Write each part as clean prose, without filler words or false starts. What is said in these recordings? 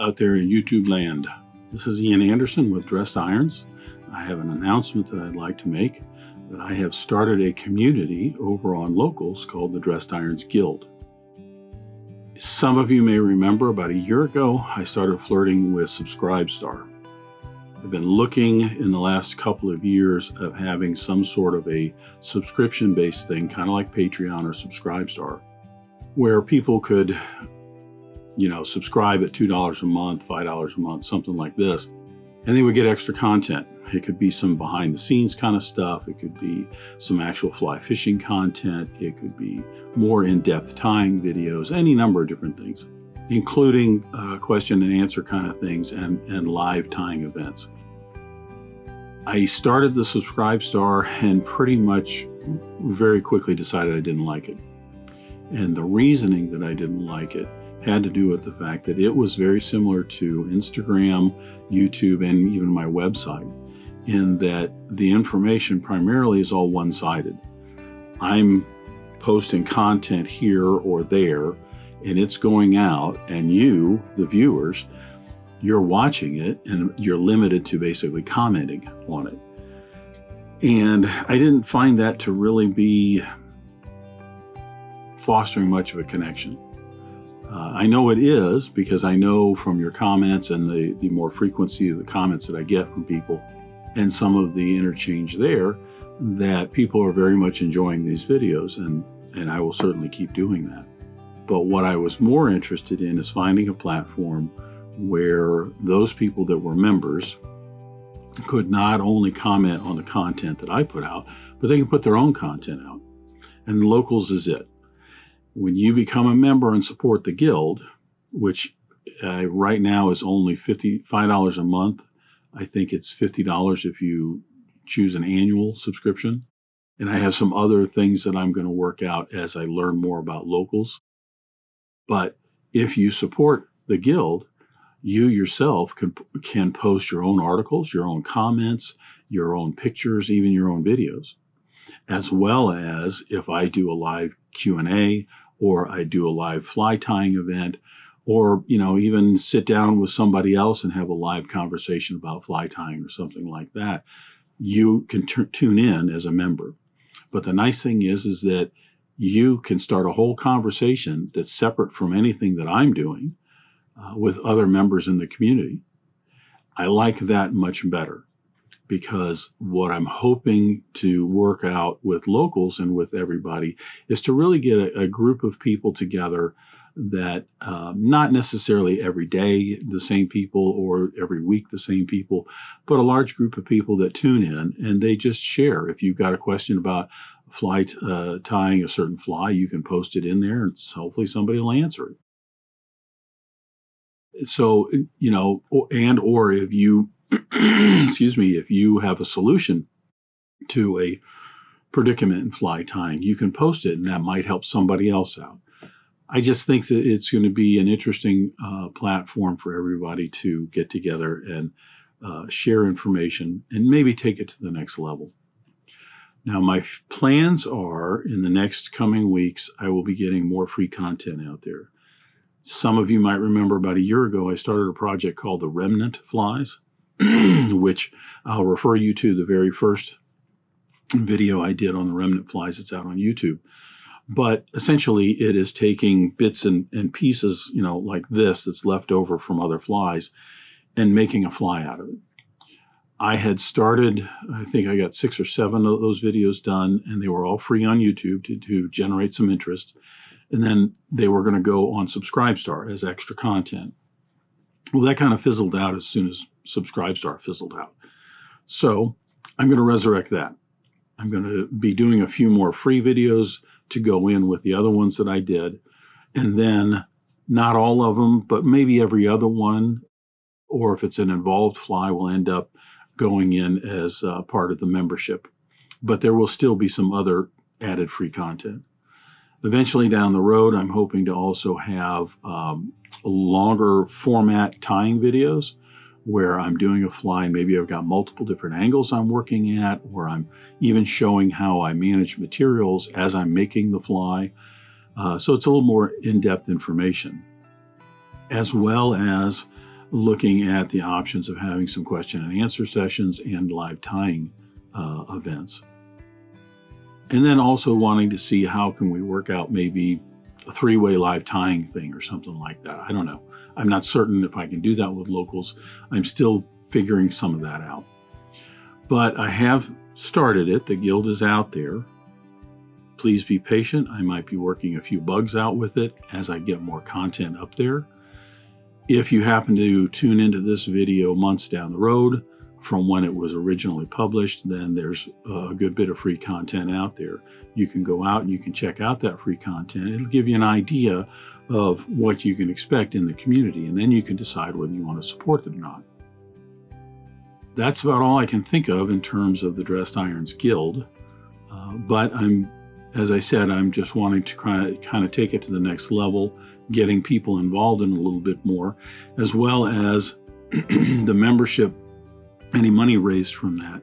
out there in YouTube land. This is Ian Anderson with Dressed Irons. I have an announcement that I'd like to make, that I have started a community over on Locals called the Dressed Irons Guild. Some of you may remember about a year ago, I started flirting with Subscribestar. I've been looking in the last couple of years of having some sort of a subscription-based thing, kind of like Patreon or Subscribestar, where people could subscribe at $2 a month, $5 a month, something like this, and they would get extra content. It could be some behind the scenes kind of stuff. It could be some actual fly fishing content. It could be more in-depth tying videos, any number of different things, including question and answer kind of things and live tying events. I started the Subscribestar and pretty much very quickly decided I didn't like it. And the reasoning that I didn't like it had to do with the fact that it was very similar to Instagram, YouTube, and even my website, in that the information primarily is all one-sided. I'm posting content here or there, and it's going out, and you, the viewers, you're watching it, and you're limited to basically commenting on it. And I didn't find that to really be fostering much of a connection. I know it is, because I know from your comments and the more frequency of the comments that I get from people and some of the interchange there, that people are very much enjoying these videos, and I will certainly keep doing that. But what I was more interested in is finding a platform where those people that were members could not only comment on the content that I put out, but they can put their own content out. And Locals is it. When you become a member and support the Guild, which right now is only $55 a month, I think it's $50 if you choose an annual subscription. And I have some other things that I'm going to work out as I learn more about Locals. But if you support the Guild, you yourself can post your own articles, your own comments, your own pictures, even your own videos, as well as if I do a live Q&A, or I do a live fly tying event, or even sit down with somebody else and have a live conversation about fly tying or something like that. You can tune in as a member. But the nice thing is that you can start a whole conversation that's separate from anything that I'm doing with other members in the community. I like that much better, because what I'm hoping to work out with Locals and with everybody is to really get a group of people together that not necessarily every day the same people or every week the same people, but a large group of people that tune in and they just share. If you've got a question about fly tying a certain fly, you can post it in there and hopefully somebody will answer it. So, or if you if you have a solution to a predicament in fly tying, you can post it and that might help somebody else out. I just think that it's going to be an interesting platform for everybody to get together and share information and maybe take it to the next level. Now, my plans are, in the next coming weeks, I will be getting more free content out there. Some of you might remember about a year ago, I started a project called the Remnant Flies, which I'll refer you to the very first video I did on the Remnant Flies. It's out on YouTube. But essentially, it is taking bits and pieces, like this, that's left over from other flies, and making a fly out of it. I had started, I think I got 6 or 7 of those videos done, and they were all free on YouTube to generate some interest. And then they were going to go on Subscribestar as extra content. Well, that kind of fizzled out as soon as Subscribestar fizzled out. So I'm going to resurrect that. I'm going to be doing a few more free videos to go in with the other ones that I did. And then not all of them, but maybe every other one, or if it's an involved fly, will end up going in as part of the membership. But there will still be some other added free content. Eventually down the road, I'm hoping to also have longer format tying videos where I'm doing a fly. Maybe I've got multiple different angles I'm working at, or I'm even showing how I manage materials as I'm making the fly. So it's a little more in-depth information, as well as looking at the options of having some question and answer sessions and live tying events. And then also wanting to see how can we work out maybe a 3-way live tying thing or something like that. I don't know. I'm not certain if I can do that with locals. I'm still figuring some of that out. But I have started it. The guild is out there. Please be patient. I might be working a few bugs out with it as I get more content up there. If you happen to tune into this video months down the road from when it was originally published, then there's a good bit of free content out there. You can go out and you can check out that free content. It'll give you an idea of what you can expect in the community, and then you can decide whether you want to support it or not. That's about all I can think of in terms of the Dressed Irons Guild. But as I said, I'm just wanting to kind of take it to the next level, getting people involved in a little bit more, as well as the membership. Any money raised from that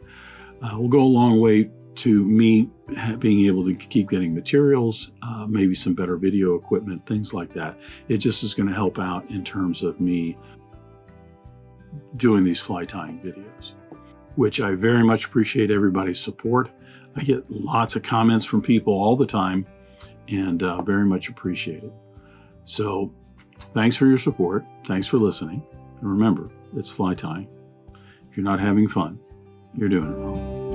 will go a long way to me being able to keep getting materials, maybe some better video equipment, things like that. It just is going to help out in terms of me doing these fly tying videos, which I very much appreciate everybody's support. I get lots of comments from people all the time, and very much appreciate it. So thanks for your support. Thanks for listening. And remember, it's fly tying. If you're not having fun, you're doing it wrong.